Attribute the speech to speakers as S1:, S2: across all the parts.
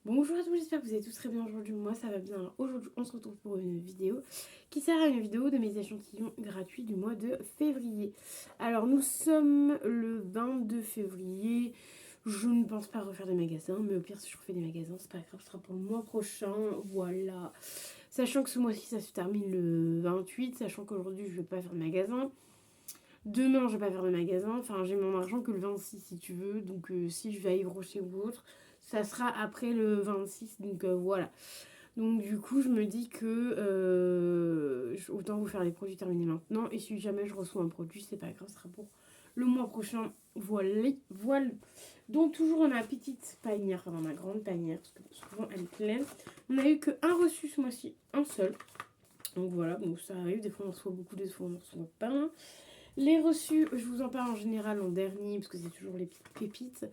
S1: Bonjour à tous, j'espère que vous allez tous très bien aujourd'hui. Moi ça va bien. Alors, aujourd'hui on se retrouve pour une vidéo qui sert à une vidéo de mes échantillons gratuits du mois de février. Alors nous sommes le 22 février. Je ne pense pas refaire des magasins, mais au pire si je refais des magasins, c'est pas grave, ce sera pour le mois prochain. Voilà. Sachant que ce mois-ci ça se termine le 28, sachant qu'aujourd'hui je vais pas faire de magasin. Demain, je vais pas faire de magasin. Enfin, j'ai mon argent que le 26 si tu veux. Donc, si je vais à Yves Rocher ou autre, ça sera après le 26. Donc, voilà. Donc, du coup, je me dis que autant vous faire les produits terminés maintenant. Et si jamais je reçois un produit, c'est pas grave, ce sera pour le mois prochain. Voilà. Voilà. Donc, toujours dans ma petite panière, enfin dans ma grande panière, parce que souvent elle est pleine. On a eu qu'un reçu ce mois-ci, un seul. Donc, voilà. Donc, ça arrive. Des fois, on reçoit beaucoup, des fois, on ne reçoit pas. Les reçus, je vous en parle en général en dernier, parce que c'est toujours les petites pépites.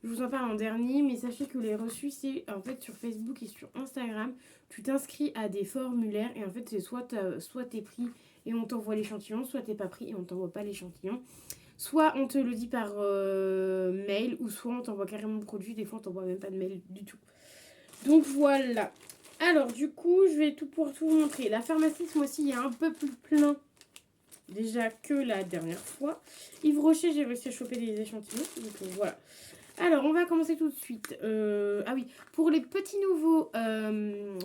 S1: Je vous en parle en dernier, mais sachez que les reçus, c'est en fait sur Facebook et sur Instagram, tu t'inscris à des formulaires, et en fait, c'est soit t'es pris et on t'envoie l'échantillon, soit t'es pas pris et on t'envoie pas l'échantillon. Soit on te le dit par mail, ou soit on t'envoie carrément le produit, des fois on t'envoie même pas de mail du tout. Donc voilà. Alors du coup, je vais tout pour tout vous montrer. La pharmacie, ce mois-ci, il y a un peu plus plein déjà que la dernière fois. Yves Rocher, j'ai réussi à choper des échantillons. Donc voilà. Alors, on va commencer tout de suite. Ah oui, pour les petits nouveaux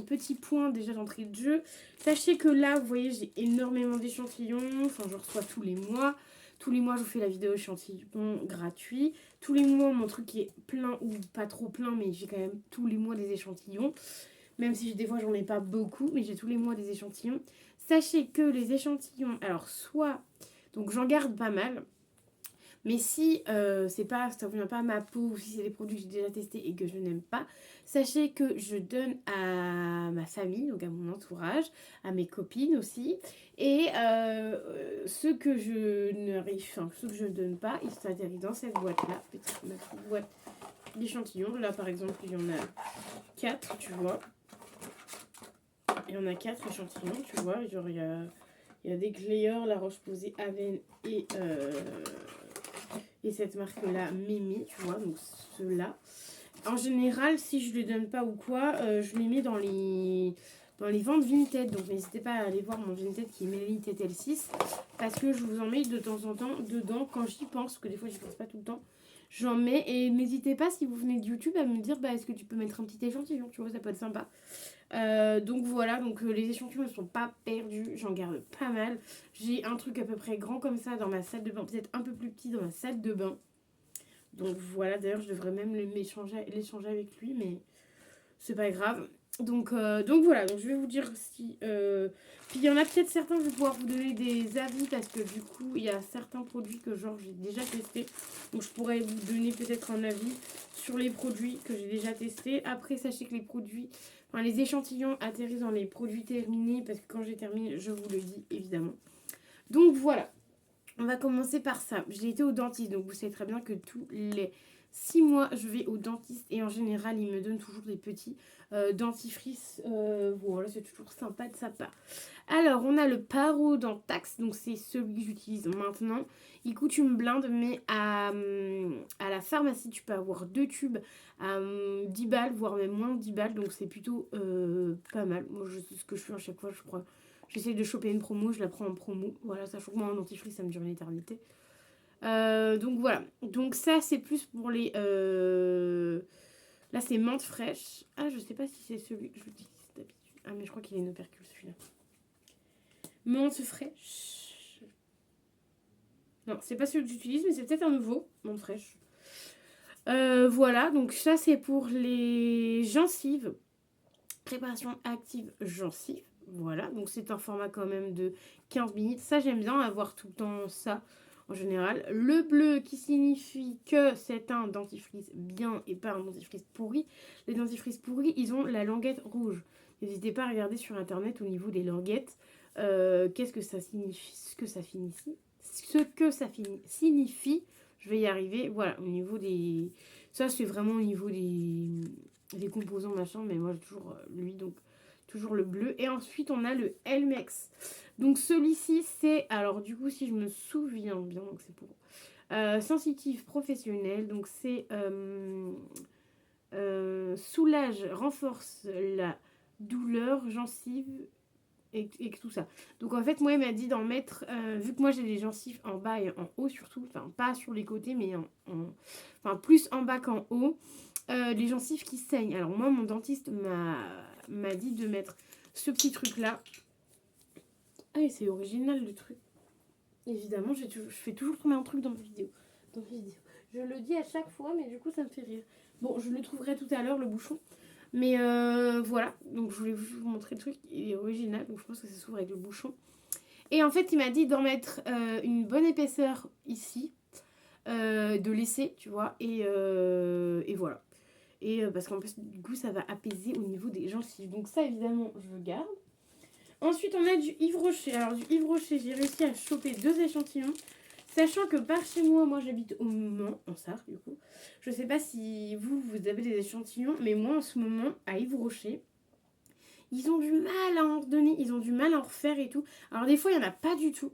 S1: petits points déjà d'entrée de jeu, sachez que là, vous voyez, j'ai énormément d'échantillons. Enfin, je reçois tous les mois. Tous les mois, je vous fais la vidéo échantillon gratuit. Tous les mois, mon truc est plein ou pas trop plein, mais j'ai quand même tous les mois des échantillons. Même si des fois, j'en ai pas beaucoup, mais j'ai tous les mois des échantillons. Sachez que les échantillons, alors soit, donc j'en garde pas mal, mais si c'est pas, ça ne convient pas à ma peau, ou si c'est des produits que j'ai déjà testés et que je n'aime pas, sachez que je donne à ma famille, donc à mon entourage, à mes copines aussi, et ceux que je n'arrive, enfin ceux que je ne donne pas, ils s'atterrissent dans cette boîte-là, petite boîte d'échantillons. Là par exemple, il y en a 4, tu vois. Il y en a 4 échantillons, tu vois. Genre, il y a des Cléor, La Roche-Posay, Aven et cette marque-là, Mimi, tu vois. Donc, ceux-là. En général, si je ne les donne pas ou quoi, je les mets dans les ventes Vinted. Donc, n'hésitez pas à aller voir mon Vinted qui est Mélanie TTL6. Parce que je vous en mets de temps en temps dedans quand j'y pense. Parce que des fois, j'y pense pas tout le temps. J'en mets. Et n'hésitez pas, si vous venez de YouTube, à me dire bah, est-ce que tu peux mettre un petit échantillon. Tu vois, ça peut être sympa. Donc voilà, donc les échantillons ne sont pas perdus, j'en garde pas mal. J'ai un truc à peu près grand comme ça dans ma salle de bain, peut-être un peu plus petit dans ma salle de bain. Donc voilà, d'ailleurs je devrais même l'échanger avec lui, mais c'est pas grave. Donc voilà, donc je vais vous dire si... Puis il y en a peut-être certains, je vais pouvoir vous donner des avis parce que du coup il y a certains produits que genre j'ai déjà testé. Donc je pourrais vous donner peut-être un avis sur les produits que j'ai déjà testés. Après sachez que les produits, enfin les échantillons atterrissent dans les produits terminés parce que quand j'ai terminé, je vous le dis évidemment. Donc voilà, on va commencer par ça. J'ai été au dentiste, donc vous savez très bien que tous les 6 mois, je vais au dentiste et en général, il me donne toujours des petits dentifrices. Voilà, c'est toujours sympa de sa part. Alors, on a le Parodontax, donc c'est celui que j'utilise maintenant. Il coûte une blinde, mais à la pharmacie, tu peux avoir 2 tubes à 10 balles, voire même moins de 10 balles, donc c'est plutôt pas mal. Moi, je sais ce que je fais à chaque fois, je crois. J'essaie de choper une promo, je la prends en promo. Voilà, sachant que moi, un dentifrice, ça me dure une éternité. Donc voilà. Donc ça, c'est plus pour les... Là, c'est menthe fraîche. Ah, je sais pas si c'est celui que j'utilise d'habitude. Ah, mais je crois qu'il est inopercule, celui-là. Menthe fraîche. Non, c'est pas celui que j'utilise, mais c'est peut-être un nouveau. Menthe fraîche. Voilà, donc ça, c'est pour les gencives. Préparation active gencives. Voilà, donc c'est un format quand même de 15 minutes. Ça, j'aime bien avoir tout le temps ça en général. Le bleu qui signifie que c'est un dentifrice bien et pas un dentifrice pourri. Les dentifrices pourris, ils ont la languette rouge. N'hésitez pas à regarder sur internet au niveau des languettes. Qu'est-ce que ça signifie? Signifie. Je vais y arriver. Voilà, au niveau des... Ça, c'est vraiment au niveau des composants machin, mais moi j'ai toujours lui, donc toujours le bleu. Et ensuite on a le Elmex. Donc celui-ci c'est, alors du coup si je me souviens bien, donc c'est pour sensitif professionnel, donc c'est soulage, renforce la douleur, gencive et tout ça. Donc en fait, moi, il m'a dit d'en mettre, vu que moi j'ai des gencives en bas et en haut surtout, enfin pas sur les côtés, mais enfin plus en bas qu'en haut, les gencives qui saignent. Alors moi, mon dentiste m'a dit de mettre ce petit truc-là. Ah, et c'est original le truc. Évidemment, je fais toujours tomber un truc dans mes vidéos. Je le dis à chaque fois, mais du coup, ça me fait rire. Bon, je le trouverai tout à l'heure, le bouchon. Mais voilà, donc je voulais vous montrer le truc, il est original, donc je pense que ça s'ouvre avec le bouchon. Et en fait, il m'a dit d'en mettre une bonne épaisseur ici, de laisser, tu vois, et voilà. Et parce qu'en plus, du coup, ça va apaiser au niveau des gencives. Donc ça, évidemment, je le garde. Ensuite, on a du Yves Rocher. Alors, du Yves Rocher, j'ai réussi à choper 2 échantillons. Sachant que par chez moi, j'habite au Mans, en Sarre, du coup. Je sais pas si vous avez des échantillons, mais moi, en ce moment, à Yves Rocher, ils ont du mal à en redonner, ils ont du mal à en refaire et tout. Alors, des fois, il n'y en a pas du tout.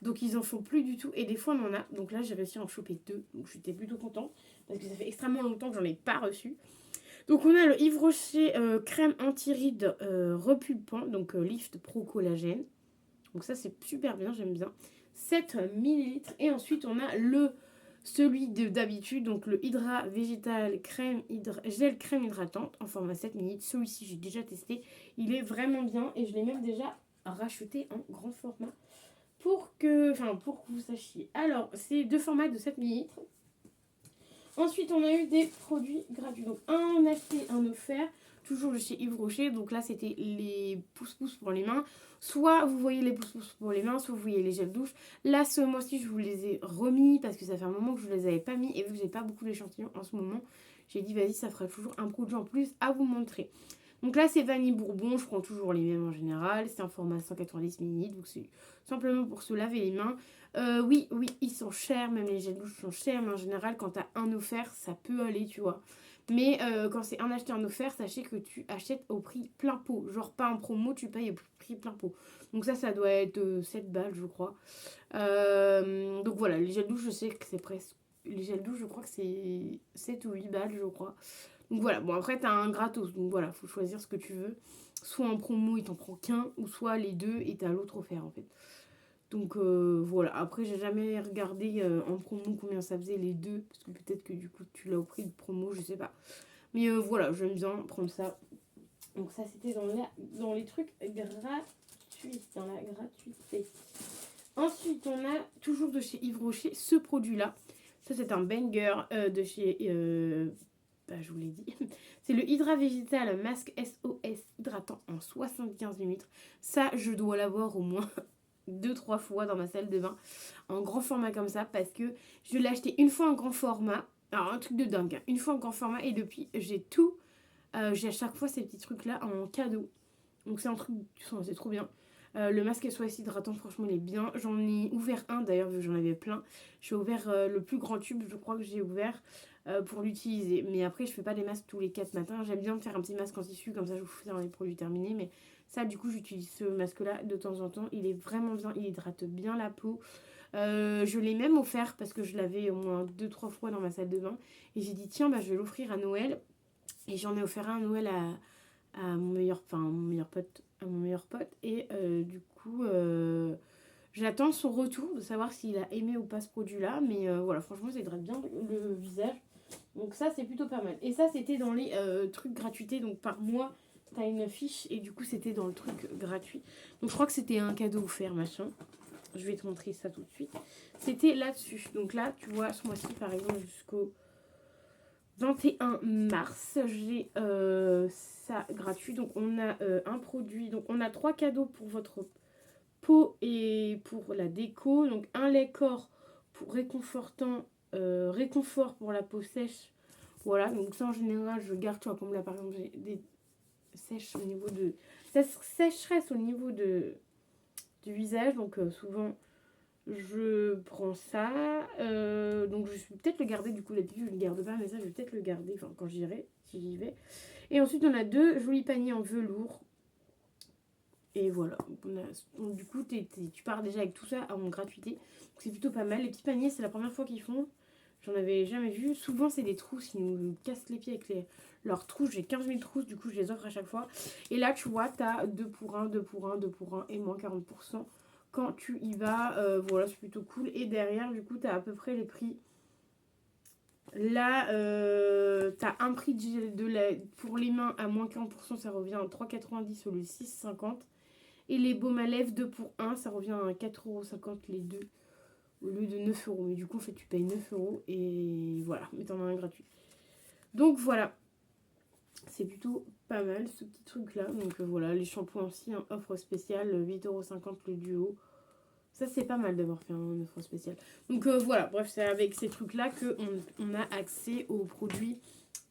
S1: Donc, ils en font plus du tout. Et des fois, on en a. Donc là, j'ai réussi à en choper 2. Donc, j'étais plutôt contente. Parce que ça fait extrêmement longtemps que j'en ai pas reçu. Donc, on a le Yves Rocher crème anti-rides repulpant. Donc, Lift Pro Collagène. Donc, ça, c'est super bien, j'aime bien. 7 ml. Et ensuite, on a celui d'habitude, donc le Hydra Végétal Gel Crème Hydratante en format 7 ml. Celui-ci, j'ai déjà testé. Il est vraiment bien et je l'ai même déjà racheté en grand format pour que vous sachiez. Alors, c'est 2 formats de 7 ml. Ensuite, on a eu des produits gratuits. Donc, un acheté, un offert. Toujours de chez Yves Rocher. Donc là, c'était les pouces-pouces pour les mains. Soit vous voyez les pouces-pouces pour les mains, soit vous voyez les gels douche. Là, ce mois-ci, je vous les ai remis parce que ça fait un moment que je ne les avais pas mis. Et vu que j'ai pas beaucoup d'échantillons en ce moment, j'ai dit, vas-y, ça fera toujours un produit en plus à vous montrer. Donc là, c'est vanille bourbon. Je prends toujours les mêmes en général. C'est un format 190 ml. Donc c'est simplement pour se laver les mains. Oui, ils sont chers, même les gels douche sont chers, mais en général, quand t'as un offert, ça peut aller, tu vois. Mais quand c'est un acheté, un offert, sachez que tu achètes au prix plein pot. Genre pas en promo, tu payes au prix plein pot. Donc ça doit être 7 balles, je crois. Donc voilà, les gels douche, je sais que c'est presque... Les gels douche, je crois que c'est 7 ou 8 balles, je crois. Donc voilà, bon après, t'as un gratos. Donc voilà, faut choisir ce que tu veux. Soit en promo, il t'en prend qu'un, ou soit les deux, et t'as l'autre offert, en fait. Donc voilà, après j'ai jamais regardé en promo combien ça faisait les deux, parce que peut-être que du coup tu l'as au prix de promo, je sais pas. Mais voilà, j'aime bien prendre ça. Donc ça c'était dans les trucs gratuits, dans la gratuité. Ensuite on a toujours de chez Yves Rocher ce produit là. Ça c'est un banger de chez... je vous l'ai dit. C'est le Hydra Végétal Masque SOS hydratant en 75 ml. Ça je dois l'avoir au moins 2-3 fois dans ma salle de bain en grand format comme ça parce que je l'ai acheté une fois en grand format. Alors un truc de dingue, hein. Une fois en grand format et depuis j'ai tout. J'ai à chaque fois ces petits trucs là en cadeau. Donc c'est un truc, c'est trop bien. Le masque SOS hydratant, franchement il est bien. J'en ai ouvert un d'ailleurs vu que j'en avais plein. J'ai ouvert le plus grand tube, je crois que j'ai ouvert pour l'utiliser. Mais après je fais pas des masques tous les 4 matins. J'aime bien me faire un petit masque en tissu comme ça je vous fais dans les produits terminés. Mais ça du coup j'utilise ce masque là de temps en temps. Il est vraiment bien, il hydrate bien la peau. Je l'ai même offert parce que je l'avais au moins 2-3 fois dans ma salle de bain. Et j'ai dit tiens je vais l'offrir à Noël. Et j'en ai offert un à Noël à mon meilleur pote. Et du coup, j'attends son retour de savoir s'il a aimé ou pas ce produit-là. Mais voilà, franchement, ça hydrate bien le visage. Donc ça, c'est plutôt pas mal. Et ça, c'était dans les trucs gratuités. Donc par mois, t'as une fiche. Et du coup, c'était dans le truc gratuit. Donc je crois que c'était un cadeau offert, machin. Je vais te montrer ça tout de suite. C'était là-dessus. Donc là, tu vois, ce mois-ci, par exemple, jusqu'au 21 mars, j'ai ça gratuit. Donc on a un produit, donc on a 3 cadeaux pour votre peau et pour la déco. Donc un lait corps pour réconfort pour la peau sèche. Voilà, donc ça en général je garde, tu vois, comme là par exemple j'ai des sèches au niveau de... sécheresse au niveau du visage, donc souvent je prends ça, donc je vais peut-être le garder, du coup d'habitude je ne le garde pas, mais ça je vais peut-être le garder, enfin quand j'irai, si j'y vais. Et ensuite on a 2 jolis paniers en velours. Et voilà, donc, du coup tu pars déjà avec tout ça en gratuité. Donc c'est plutôt pas mal, les petits paniers c'est la première fois qu'ils font. J'en avais jamais vu. Souvent, c'est des trousses. Ils nous cassent les pieds avec leurs trousses. J'ai 15 000 trousses. Du coup, je les offre à chaque fois. Et là, tu vois, tu as 2 pour 1, 2 pour 1, 2 pour 1 et moins 40% quand tu y vas. Voilà, c'est plutôt cool. Et derrière, du coup, tu as à peu près les prix. Là, tu as un prix pour les mains à moins 40%. Ça revient à 3,90 au lieu de 6,50. Et les baumes à lèvres 2 pour 1. Ça revient à 4,50 € les deux. Au lieu de 9 €. Mais du coup, en fait, tu payes 9 € et voilà, mais t'en as un gratuit. Donc voilà, c'est plutôt pas mal ce petit truc-là. Donc voilà, les shampoings aussi, hein, offre spéciale, 8,50 € le duo. Ça, c'est pas mal d'avoir fait un offre spéciale. Donc voilà, bref, c'est avec ces trucs-là qu'on on a accès aux produits,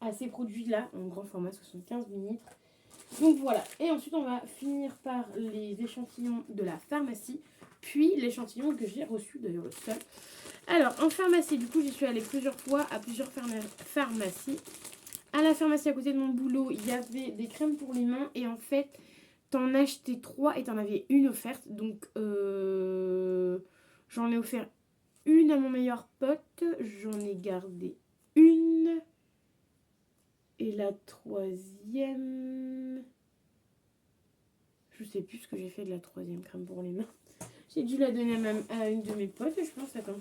S1: à ces produits-là, en grand format 75 ml. Donc voilà, et ensuite on va finir par les échantillons de la pharmacie, puis l'échantillon que j'ai reçu, d'ailleurs le seul. Alors en pharmacie, du coup j'y suis allée plusieurs fois à plusieurs pharmacies. À la pharmacie à côté de mon boulot, il y avait des crèmes pour les mains et en fait t'en achetais 3 et t'en avais une offerte. Donc j'en ai offert une à mon meilleur pote, j'en ai gardé une. Et la troisième... Je sais plus ce que j'ai fait de la troisième crème pour les mains. J'ai dû la donner à une de mes potes, je pense. Attends,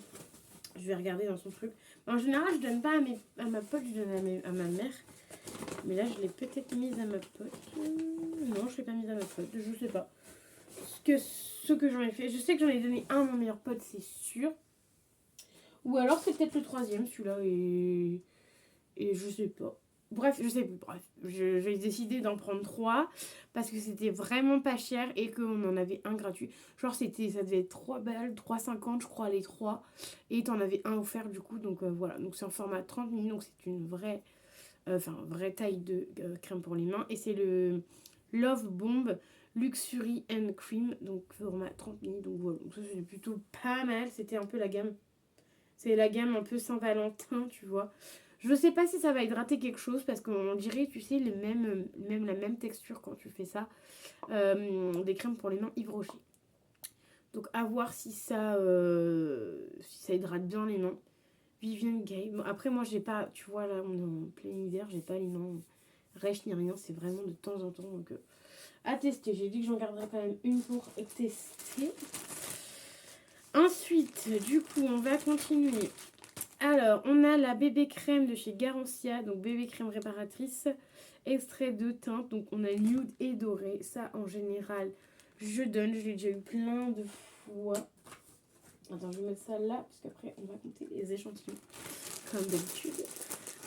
S1: je vais regarder dans son truc. En général, je donne pas à ma pote, je donne à ma mère. Mais là, je l'ai peut-être mise à ma pote. Non, je l'ai pas mise à ma pote, je sais pas. Ce que j'en ai fait, je sais que j'en ai donné un à mon meilleur pote, c'est sûr. Ou alors c'est peut-être le troisième, celui-là, et je sais pas. Bref, je sais plus. Bref, j'ai décidé d'en prendre 3 parce que c'était vraiment pas cher et qu'on en avait un gratuit. Genre, ça devait être 3 balles, 3,50 je crois, les 3. Et t'en avais un offert du coup. Donc voilà, donc c'est en format 30 ml. Donc c'est une vraie taille de crème pour les mains. Et c'est le Love Bomb Luxury and Cream. Donc format 30 ml. Donc voilà, donc ça c'est plutôt pas mal. C'était un peu la gamme. C'est la gamme un peu Saint-Valentin, tu vois. Je sais pas si ça va hydrater quelque chose parce qu'on dirait, tu sais, la même texture quand tu fais ça. Des crèmes pour les mains Yves Rocher. Donc à voir si ça hydrate bien les mains. Vivian Gay. Bon, après moi j'ai pas, tu vois là on est en plein hiver, j'ai pas les mains rêches ni rien. C'est vraiment de temps en temps. Donc à tester. J'ai dit que j'en garderais quand même une pour tester. Ensuite, du coup, on va continuer. Alors, on a la bébé crème de chez Garancia, donc bébé crème réparatrice, extrait de teinte, donc on a nude et doré. Ça, en général, je donne, je l'ai déjà eu plein de fois. Attends, je vais mettre ça là, parce qu'après, on va compter les échantillons, comme d'habitude.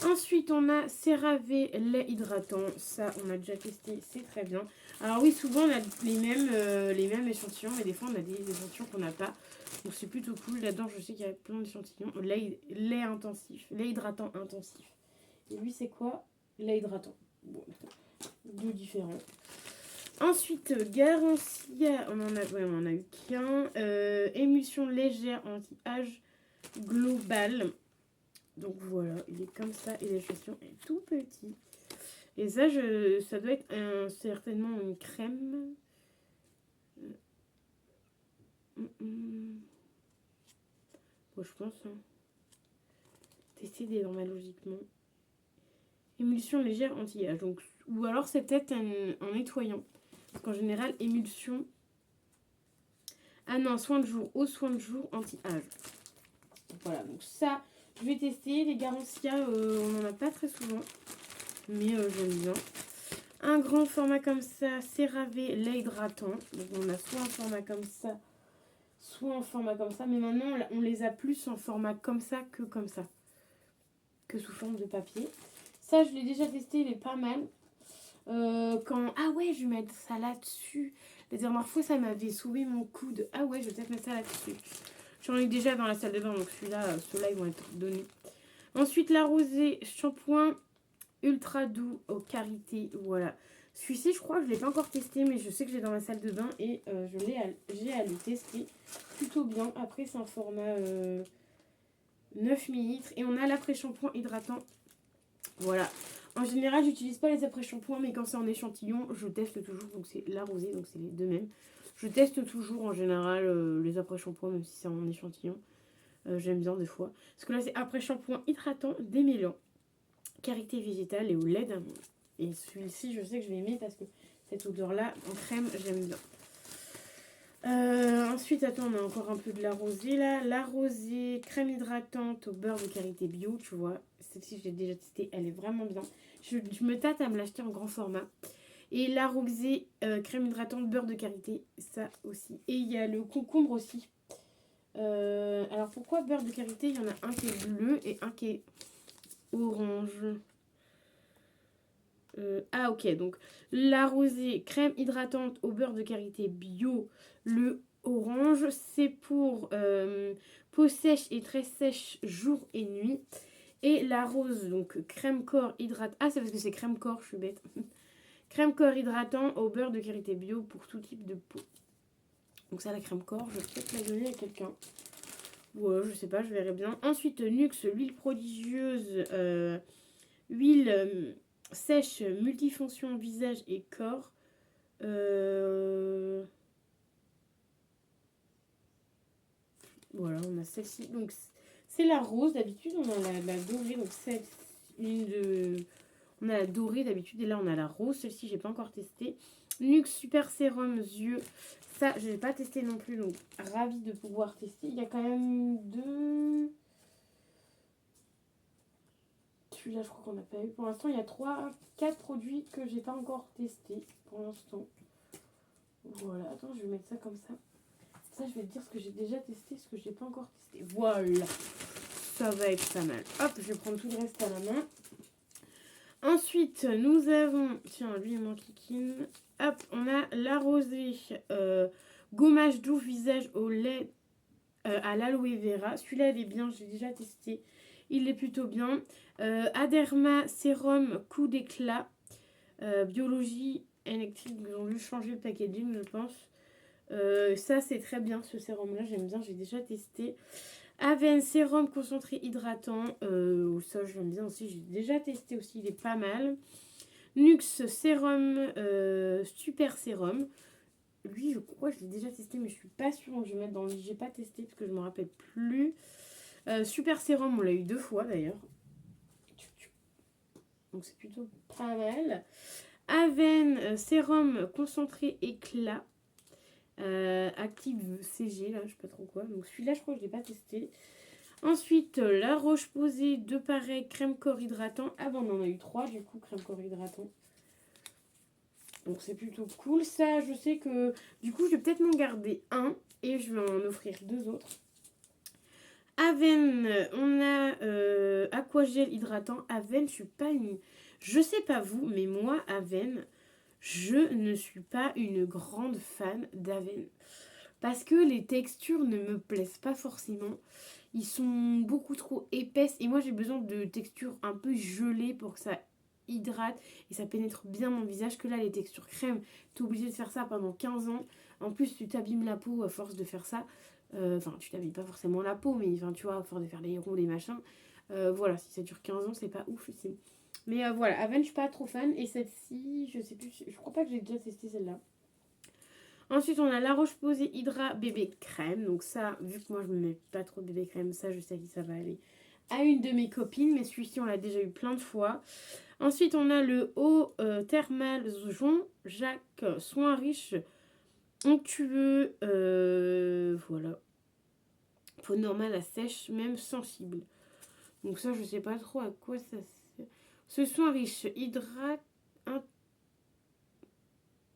S1: Ensuite, on a CeraVe lait hydratant. Ça, on a déjà testé, c'est très bien. Alors oui, souvent, on a les mêmes échantillons, mais des fois, on a des échantillons qu'on n'a pas. Donc c'est plutôt cool. Là-dedans, je sais qu'il y a plein d'échantillons. Lait intensif, lait hydratant intensif. Et lui, c'est quoi? Lait hydratant. Bon, deux différents. Ensuite, Garancia, on en a eu qu'un. Émulsion légère anti-âge global. Donc voilà, il est comme ça et l'échantillon est tout petit. Et ça, ça doit être certainement une crème. Bon, je pense. Hein. Tester des normales logiquement. Émulsion légère anti-âge. Donc, ou alors c'est peut-être un nettoyant. Parce qu'en général, émulsion. Ah non, soin de jour. Eau soin de jour anti-âge. Voilà, donc ça, je vais tester. Les Garancia, on n'en a pas très souvent. Mais j'aime bien. Un grand format comme ça, CeraVe lait hydratant. Donc on a soit un format comme ça, soit un format comme ça. Mais maintenant, on les a plus en format comme ça, que sous forme de papier. Ça, je l'ai déjà testé, il est pas mal. Ah ouais, je vais mettre ça là-dessus. La dernière fois, ça m'avait sauvé mon coude. Ah ouais, je vais peut-être mettre ça là-dessus. J'en ai déjà dans la salle de bain, donc ceux-là, ils vont être donnés. Ensuite, la rosée shampoing ultra doux aux carités. Voilà. Celui-ci, je crois que je ne l'ai pas encore testé, mais je sais que j'ai dans ma salle de bain et j'ai à le tester plutôt bien. Après, c'est un format 9 ml. Et on a l'après-shampoing hydratant. Voilà. En général, j'utilise pas les après-shampoings, mais quand c'est en échantillon, je teste toujours. Donc c'est la rosée, donc c'est les deux mêmes. Je teste toujours en général les après-shampoings, même si c'est en échantillon. J'aime bien des fois. Parce que là, c'est après shampoing hydratant, démêlant, karité végétale et au lait d'amande. Et celui-ci, je sais que je vais aimer parce que cette odeur-là, en crème, j'aime bien. Ensuite, attends, on a encore un peu de la rosée là. La rosée, crème hydratante au beurre de karité bio, tu vois. Celle-ci, je l'ai déjà testée, elle est vraiment bien. Je me tâte à me l'acheter en grand format. Et la rosée, crème hydratante, beurre de karité, ça aussi. Et il y a le concombre aussi. Alors pourquoi beurre de karité? Il y en a un qui est bleu et un qui est orange. Ah ok, donc la rosée, crème hydratante au beurre de karité bio, le orange, c'est pour peau sèche et très sèche jour et nuit. Et la rose, donc crème corps hydratant. Ah, c'est parce que c'est crème corps, je suis bête. Crème corps hydratant au beurre de karité bio pour tout type de peau. Donc ça, la crème corps, je vais peut-être la donner à quelqu'un. Ouais, je sais pas, je verrai bien. Ensuite, Nuxe, l'huile prodigieuse, huile sèche, multifonction visage et corps. Voilà, on a celle-ci. Donc, c'est la rose. D'habitude, on a la dorée. Donc, c'est une de... On a la dorée d'habitude. Et là, on a la rose. Celle-ci, j'ai pas encore testé. Nuxe Super Sérum Yeux. Ça, je n'ai pas testé non plus. Donc, ravie de pouvoir tester. Il y a quand même deux... Celui-là, je crois qu'on n'a pas eu. Pour l'instant, il y a 4 produits que j'ai pas encore testés. Pour l'instant. Voilà. Attends, je vais mettre ça comme ça. Ça, je vais te dire ce que j'ai déjà testé, ce que j'ai pas encore testé. Voilà. Ça va être pas mal. Hop, je vais prendre tout le reste à la main. Ensuite, nous avons... Tiens, lui, il manque kikine. Hop, on a la rosée. Gommage doux visage au lait à l'aloe vera. Celui-là, il est bien, j'ai déjà testé. Il est plutôt bien. Aderma sérum coup d'éclat. Biologie électrique. Ils ont dû changer le packaging, je pense. Ça, c'est très bien, ce sérum-là. J'aime bien, j'ai déjà testé. Aven sérum concentré hydratant. Ça, j'aime bien aussi. J'ai déjà testé aussi. Il est pas mal. Nuxe sérum super sérum. Lui, je crois que je l'ai déjà testé, mais je suis pas sûre. Donc, je vais mettre dans le... J'ai pas testé parce que je me rappelle plus. Super sérum, on l'a eu 2 fois d'ailleurs. Donc, c'est plutôt pas mal. Aven sérum concentré éclat. Active CG, là, je sais pas trop quoi. Donc, celui-là, je crois que je l'ai pas testé. Ensuite, la Roche-Posay, 2 pareils, crème corps hydratant. Ah bon, on en a eu 3 du coup, crème corps hydratant. Donc c'est plutôt cool. Ça, je sais que du coup, je vais peut-être m'en garder un et je vais en offrir 2 autres. Aven, on a Aquagel hydratant. Aven, je suis pas une... Je sais pas vous, mais moi, Aven, je ne suis pas une grande fan d'Aven. Parce que les textures ne me plaisent pas forcément. Ils sont beaucoup trop épaisses. Et moi, j'ai besoin de textures un peu gelées pour que ça hydrate et ça pénètre bien mon visage. Que là, les textures crème, tu es obligé de faire ça pendant 15 ans. En plus, tu t'abîmes la peau à force de faire ça. Enfin, tu t'abîmes pas forcément la peau, mais enfin, tu vois, à force de faire des ronds, des machins. Voilà, si ça dure 15 ans, c'est pas ouf. Mais voilà, Aven, je suis pas trop fan. Et celle-ci, je sais plus, je crois pas que j'ai déjà testé celle-là. Ensuite, on a la Roche-Posay Hydra bébé crème. Donc ça, vu que moi, je ne mets pas trop de bébé crème, ça, je sais que ça va aller à une de mes copines. Mais celui-ci, on l'a déjà eu plein de fois. Ensuite, on a le eau thermal Jean Jacques soin riche onctueux. Voilà. Peau normale à sèche, même sensible. Donc ça, je sais pas trop à quoi ça sert. Ce soin riche hydrate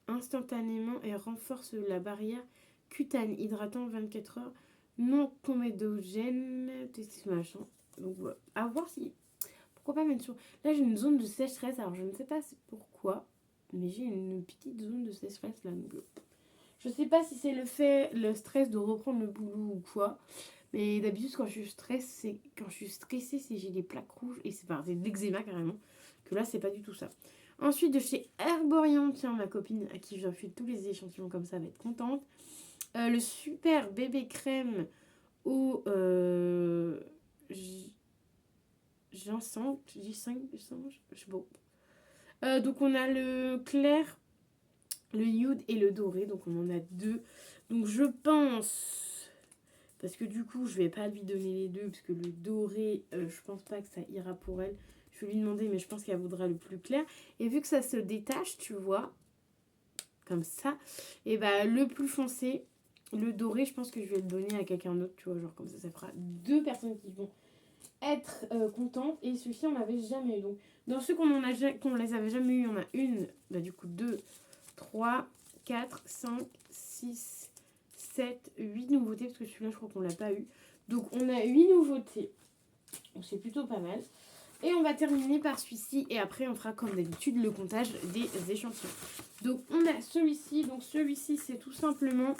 S1: instantanément et renforce la barrière cutanée hydratant 24 heures, non comédogène, machin. Donc voilà, à voir si... Pourquoi pas mettre sur... Là j'ai une zone de sécheresse, alors je ne sais pas pourquoi, mais j'ai une petite zone de sécheresse là. Donc, je sais pas si c'est le stress de reprendre le boulot ou quoi, mais d'habitude quand je suis stressée, c'est j'ai des plaques rouges et c'est de l'eczéma carrément, que là c'est pas du tout ça. Ensuite, de chez Herborian, tiens, ma copine à qui j'enfile tous les échantillons comme ça va être contente. Le super bébé crème au ginseng, je sais pas. Donc, on a le clair, le nude et le doré. Donc, on en a 2. Donc, je pense... Parce que du coup, je vais pas lui donner les deux. Parce que le doré, je pense pas que ça ira pour elle. Je vais lui demander, mais je pense qu'elle voudra le plus clair. Et vu que ça se détache, tu vois, comme ça, et bah le plus foncé, le doré, je pense que je vais le donner à quelqu'un d'autre, tu vois. Genre comme ça fera 2 personnes qui vont être contentes. Et celui-ci, on l'avait jamais eu. Donc, dans ceux qu'on les avait jamais eu, on a une, bah, du coup, 2, 3, 4, 5, 6, 7, 8 nouveautés. Parce que celui-là, je crois qu'on l'a pas eu. Donc, on a 8 nouveautés. Donc, c'est plutôt pas mal. Et on va terminer par celui-ci. Et après, on fera comme d'habitude le comptage des échantillons. Donc, on a celui-ci. Donc, celui-ci, c'est tout simplement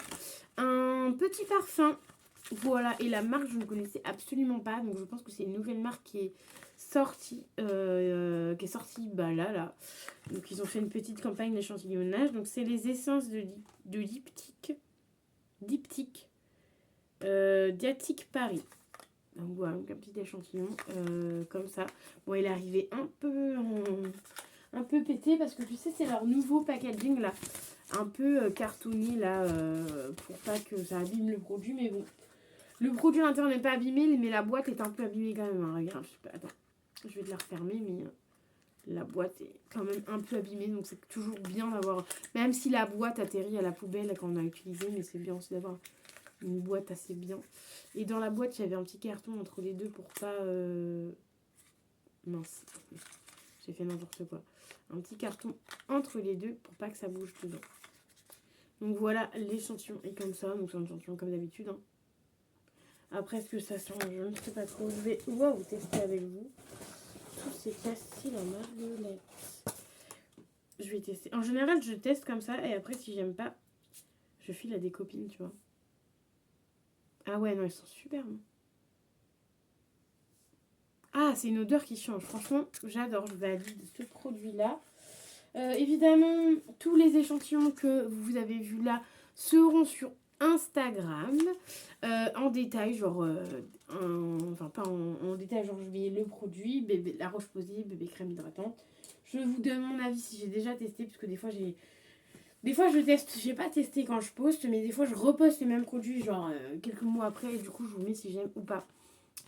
S1: un petit parfum. Voilà, et la marque, je ne connaissais absolument pas. Donc, je pense que c'est une nouvelle marque qui est sortie. Bah là. Donc, ils ont fait une petite campagne d'échantillonnage. Donc, c'est les essences de diptyque. Diatique Paris. Donc, voilà, donc un petit échantillon comme ça. Bon, il est arrivé un peu pété parce que tu sais, c'est leur nouveau packaging là. Un peu cartonné là pour pas que ça abîme le produit. Mais bon, le produit à l'intérieur n'est pas abîmé, mais la boîte est un peu abîmée quand même. Hein. Regarde, attends, je vais te la refermer, mais la boîte est quand même un peu abîmée. Donc c'est toujours bien d'avoir, même si la boîte atterrit à la poubelle quand on a utilisé, mais c'est bien aussi d'avoir une boîte assez bien. Et dans la boîte, j'avais un petit carton entre les deux pour pas... Mince, j'ai fait n'importe quoi. Un petit carton entre les deux pour pas que ça bouge dedans. Donc voilà, l'échantillon est comme ça. Donc c'est un échantillon comme d'habitude. Hein. Après, ce que ça sent, je ne sais pas trop. Je vais vous tester avec vous. Tout c'est cassé la marmelette. Je vais tester. En général, je teste comme ça. Et après, si j'aime pas, je file à des copines, tu vois. Ah ouais, non, ils sont super bons. Ah, c'est une odeur qui change. Franchement, j'adore. Je valide ce produit-là. Évidemment, tous les échantillons que vous avez vus là seront sur Instagram en détail, genre, enfin pas en détail, genre je mets le produit, bébé, la roche-posay, bébé crème hydratante. Je vous donne mon avis si j'ai déjà testé, parce que des fois je teste, j'ai pas testé quand je poste, mais des fois je reposte les mêmes produits, genre quelques mois après, et du coup je vous mets si j'aime ou pas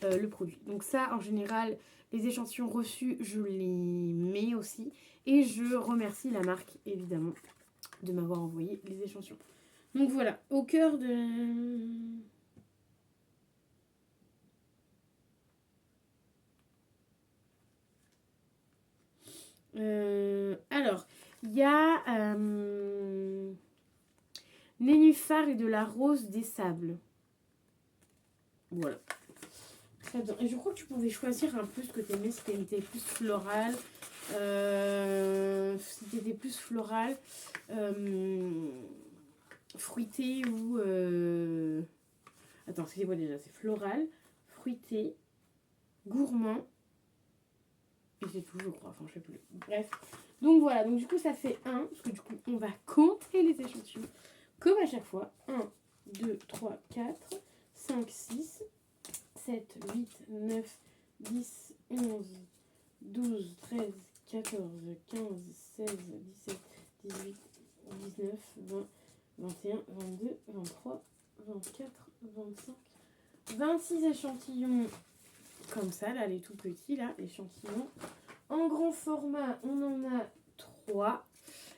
S1: le produit. Donc ça, en général, les échantillons reçus, je les mets aussi. Et je remercie la marque, évidemment, de m'avoir envoyé les échantillons. Donc voilà, au cœur de... alors, il y a nénuphar et de la rose des sables. Voilà. Très bien. Et je crois que tu pouvais choisir un peu ce que tu aimais, si tu étais plus floral. Si tu étais plus floral, fruité ou... Attends, c'est quoi déjà? C'est floral, fruité, gourmand. Et c'est tout, je crois. Enfin, je sais plus. Bref. Donc voilà. Donc du coup, ça fait 1. Parce que du coup, on va compter les échantillons. Comme à chaque fois. 1, 2, 3, 4, 5, 6, 7, 8, 9, 10, 11, 12, 13, 14, 15, 16, 17, 18, 19, 20, 21, 22, 23, 24, 25, 26 échantillons comme ça, là, les tout petits, là, échantillons. En grand format, on en a 3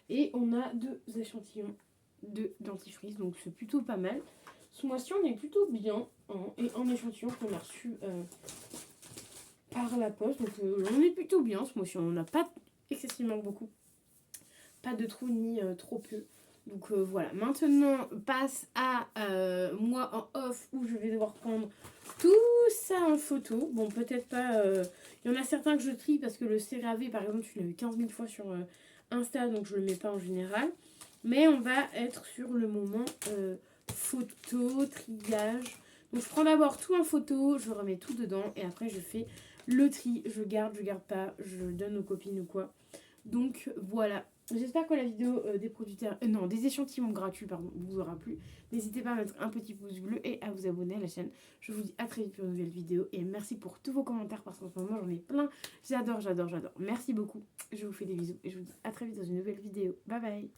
S1: et on a 2 échantillons de dentifrice, donc c'est plutôt pas mal. Ce mois-ci, on est plutôt bien, hein, et en échantillon qu'on a reçu par la poste, donc on est plutôt bien ce mois-ci, on n'en a pas excessivement beaucoup, pas de trop ni trop peu. Donc voilà, maintenant passe à moi en off où je vais devoir prendre tout ça en photo. Bon, peut-être pas, il y en a certains que je trie parce que le CeraVe par exemple, tu l'as eu 15 000 fois sur Insta, donc je le mets pas en général. Mais on va être sur le moment photo, triage. Donc je prends d'abord tout en photo, je remets tout dedans et après je fais le tri. Je garde pas, je donne aux copines ou quoi. Donc voilà, j'espère que la vidéo des producteurs, des échantillons gratuits, pardon, vous aura plu. N'hésitez pas à mettre un petit pouce bleu et à vous abonner à la chaîne. Je vous dis à très vite pour une nouvelle vidéo et merci pour tous vos commentaires parce qu'en ce moment j'en ai plein. J'adore. Merci beaucoup, je vous fais des bisous et je vous dis à très vite dans une nouvelle vidéo. Bye bye.